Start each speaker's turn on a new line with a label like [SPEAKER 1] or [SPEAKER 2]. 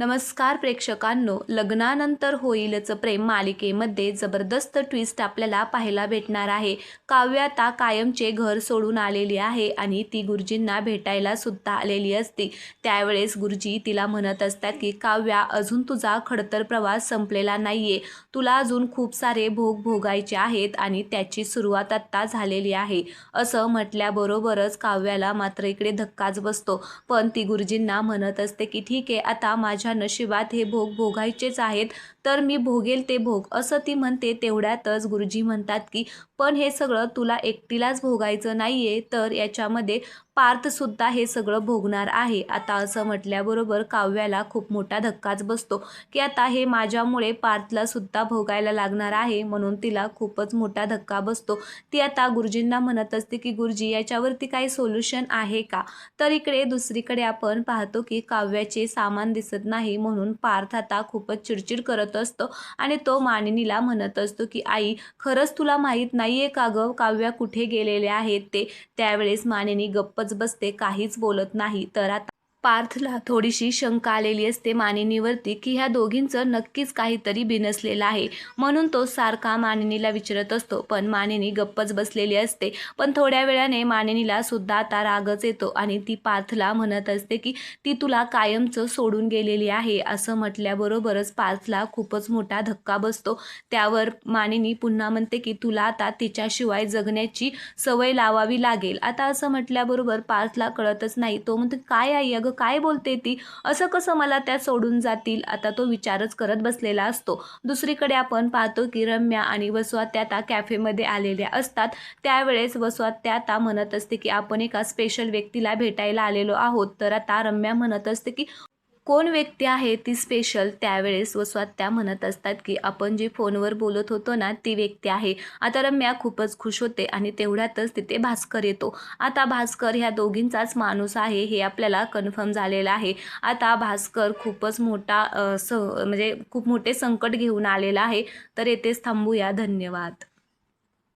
[SPEAKER 1] नमस्कार प्रेक्षकांनो, लग्नानंतर होईलच प्रेम मालिकेमध्ये जबरदस्त ट्विस्ट आपल्याला पाहायला भेटणार आहे। काव्य आता कायमचे घर सोडून आलेली आहे आणि ती गुरुजींना भेटायला सुद्धा आलेली असते। त्यावेळेस गुरुजी तिला म्हणत असतात की काव्या, अजून तुझा खडतर प्रवास संपलेला नाहीये, तुला अजून खूप सारे भोग भोगायचे आहेत आणि त्याची सुरुवात आता झालेली आहे। असं म्हटल्याबरोबरच काव्याला मात्र इकडे धक्काच बसतो, पण ती गुरुजींना म्हणत असते की ठीक आहे, आता माझ्या नशिबात हे भोग भोगायचेच आहेत, तर मी भोगेल ते भोग, असं ती म्हणते। तेवढ्यातच गुरुजी म्हणतात की पण हे सगळं तुला एकटीलाच भोगायचं नाहीये, तर याच्यामध्ये पार्थ सुद्धा हे सगळं भोगणार आहे। आता असं म्हटल्याबरोबर काव्याला खूप मोठा धक्काच बसतो की आता हे माझ्यामुळे पार्थला सुद्धा भोगायला लागणार आहे, म्हणून तिला खूपच मोठा धक्का बसतो। ती आता गुरुजींना म्हणत असते की गुरुजी, याच्यावरती काही सोल्युशन आहे का? तर इकडे दुसरीकडे आपण पाहतो की काव्याचे सामान दिसत नाही, म्हणून पार्थ आता खूपच चिडचिड करत असतो आणि तो मानिनीला म्हणत असतो की आई, खरंच तुला माहीत नाहीये का ग काव्या कुठे गेलेले आहेत ते? त्यावेळेस मानिनी गप्पच बसते, काहीच बोलत नाही। तर आता पार्थला थोडीशी शंका आलेली असते मानिनीवरती की ह्या दोघींचं नक्कीच काहीतरी बिनसलेलं आहे, म्हणून तो सारखा मानिनीला विचारत असतो, पण मानिनी गप्पच बसलेली असते। पण थोड्या वेळाने मानिनीला सुद्धा आता रागच येतो आणि ती पार्थला म्हणत असते की ती तुला कायमचं सोडून गेलेली आहे। असं म्हटल्याबरोबरच पार्थला खूपच मोठा धक्का बसतो। त्यावर मानिनी पुन्हा म्हणते की तुला आता तिच्याशिवाय जगण्याची सवय लावावी लागेल। आता असं म्हटल्याबरोबर पार्थला कळतच नाही, तो म्हणतो काय आई, अगं काय बोलते ती, असं कसं मला त्या सोडून जातील? आता तो विचारच करत बसलेला असतो। दुसरीकडे आपण पाहतो की रम्या आणि वसुआत्या आता कॅफेमध्ये आलेल्या असतात। त्यावेळेस वसुआत्या आता म्हणत असते की आपण एका स्पेशल व्यक्तीला भेटायला आलेलो आहोत। तर आता रम्या म्हणत असते की कोण व्यक्ती आहे ती स्पेशल? त्यावेळेस वसुआत्या म्हणत असतात की आपण जे फोनवर बोलत होतो ना, ती व्यक्ती आहे। आता रम्या खूपच खुश होते आणि तेवढ्यातच तिथे भास्कर येतो। आता भास्कर ह्या दोघींचाच माणूस आहे हे आपल्याला कन्फर्म झालेलं आहे। आता भास्कर खूपच मोठा म्हणजे खूप मोठे संकट घेऊन आलेला आहे। तर येथेच थांबूया, धन्यवाद।